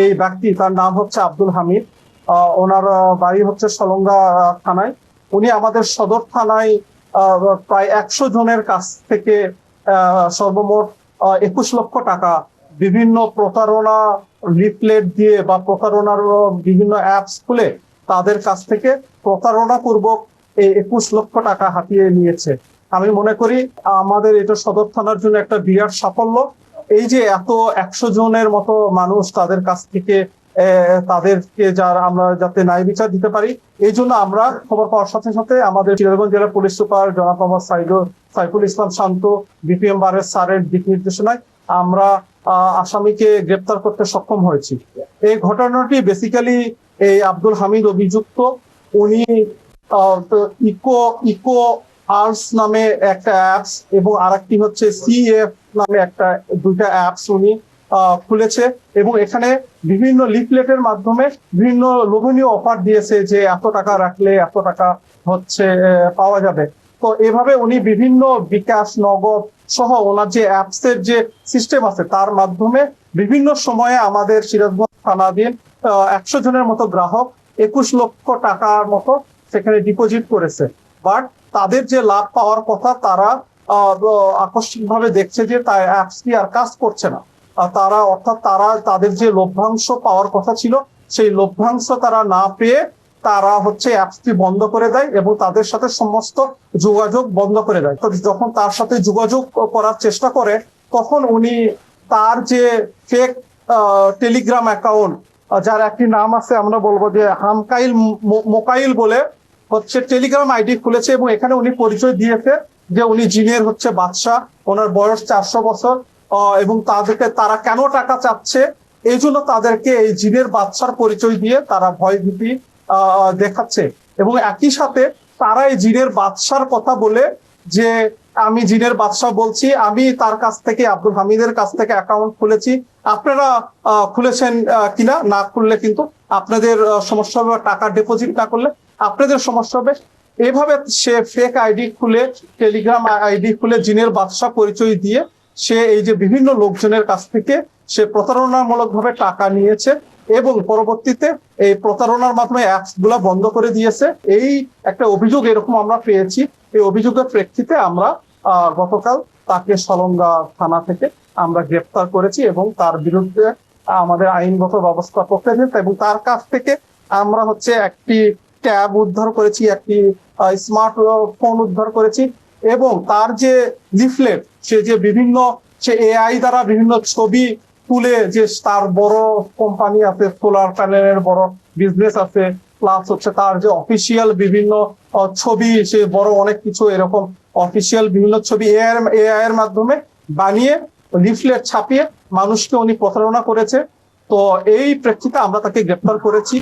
এই ব্যক্তি, তার নাম হচ্ছে আব্দুল হামিদ। ওনার বাড়ি হচ্ছে সলঙ্গা থানায়। উনি আমাদের সদর থানায় প্রায় 100 জনের কাছ থেকে সর্বমোট 21 লক্ষ টাকা বিভিন্ন প্রতারণা লিফলেট দিয়ে বা প্রতারণার বিভিন্ন অ্যাপস খুলে তাদের কাছ থেকে প্রতারণা পূর্বক এই 21 লক্ষ টাকা হাতিয়ে নিয়েছে। আমি মনে করি আমাদের এটা সদর থানার জন্য একটা বিরাট সাফল্য। এই যে এত 100 জনের মতো মানুষ, তাদের কাছ থেকে তাদেরকে আমরা যাতে ন্যায় বিচার দিতে পারি, এই জন্য আমরা খবর পাওয়ার সাথে সাথে আমাদের সিরাজগঞ্জ জেলা পুলিশ সুপার জনাব মোহাম্মদ সাইফুল ইসলাম শান্ত বিপিএম বারের স্যারের দিক নির্দেশনায় আমরা আসামিকে গ্রেপ্তার করতে সক্ষম হয়েছি। এই ঘটনাটি বেসিক্যালি এই আব্দুল হামিদ অভিযুক্ত, উনি ইকো ইকো আর্টস নামে একটা অ্যাপস এবং আরেকটি হচ্ছে সিএফ নামে দুইটা অ্যাপস উনি খুলেছে এবং এখানে বিভিন্ন লিফলেটের মাধ্যমে বিভিন্ন লোভনীয় অফার দিয়েছে যে এত টাকা রাখলে এত টাকা হচ্ছে পাওয়া যাবে। তো এভাবে উনি বিভিন্ন বিকাশ, নগদ সহ ওনার যে অ্যাপস এর যে সিস্টেম আছে তার মাধ্যমে বিভিন্ন সময়ে আমাদের সিরাজগঞ্জ থানাধীন 100 জনের মতো গ্রাহক 21 লক্ষ টাকার মতো সেখানে ডিপোজিট করেছে। বাট তাদের যে লাভ পাওয়ার কথা, তারা আকস্মিকভাবে দেখছে যে তার অ্যাপসটি আর কাজ করছে না। তারা তাদের যে লভ্যাংশ পাওয়ার কথা ছিল সেই লভ্যাংশ তারা না পেয়ে তারা হচ্ছে অ্যাপসটি বন্ধ করে দেয় এবং তাদের সাথে সমস্ত যোগাযোগ বন্ধ করে দেয়। তো যখন তার সাথে যোগাযোগ করার চেষ্টা করে তখন উনি তার যে ফেক টেলিগ্রাম অ্যাকাউন্ট, যার একটি নাম আছে আমরা বলবো যে হামকাইল মোকাইল বলে হচ্ছে টেলিগ্রাম আইডি খুলেছে এবং এখানে উনি পরিচয় দিয়েছে যে উনি জিনের হচ্ছে বাদশা, ওনার বয়স 400 বছর এবং তারা কেন টাকা চাচ্ছে এই জন্য তাদেরকে এই জিনের বাদশার পরিচয় দিয়ে তারা ভয় ভীতি দেখাচ্ছে এবং একই সাথে তারা এই জিনের বাদশার কথা বলে যে আমি জিনের বাদশা বলছি, আমি তার কাছ থেকে আব্দুল হামিদের কাছ থেকে অ্যাকাউন্ট খুলেছি, আপনারা খুলেছেন কিনা, না খুললে কিন্তু আপনাদের সমস্যা হবে, টাকা ডিপোজিট না করলে আপনাদের সমস্যা হবে। এইভাবে সে ফেক আইডি খুলে, টেলিগ্রাম আইডি খুলে জিনের বাদশা পরিচয় দিয়ে সে এই যে বিভিন্ন লোকজনের কাছ থেকে সে প্রতারণামূলক ভাবে টাকা নিয়েছে এবং পরবর্তীতে এই প্রতারণার মাধ্যমে অ্যাপস গুলা বন্ধ করে দিয়েছে। এই একটা অভিযোগ এরকম আমরা পেয়েছি। এই অভিযোগের প্রেক্ষিতে আমরা গতকাল তাকে সলঙ্গা থানা থেকে আমরা গ্রেপ্তার করেছি এবং তার বিরুদ্ধে আমাদের আইনগত ব্যবস্থা প্রক্রিয়া এবং তার কাছ থেকে আমরা হচ্ছে একটি ট্যাব উদ্ধার করেছি, একটি স্মার্ট ফোন উদ্ধার করেছি এবং তার যে লিফলেট, সে এআই দ্বারা বিভিন্ন ছবি তুলে, যে তার বড় কোম্পানি আছে, সোলার প্যানেলের বড় বিজনেস আছে, প্লাস হচ্ছে তার যে অফিসিয়াল বিভিন্ন ছবি, সে বড় অনেক কিছু এরকম অফিসিয়াল বিভিন্ন ছবি এআই এর মাধ্যমে বানিয়ে লিফলেট ছাপিয়ে মানুষকে উনি প্রতারণা করেছে। তো এই প্রেক্ষিতে আমরা তাকে গ্রেপ্তার করেছি।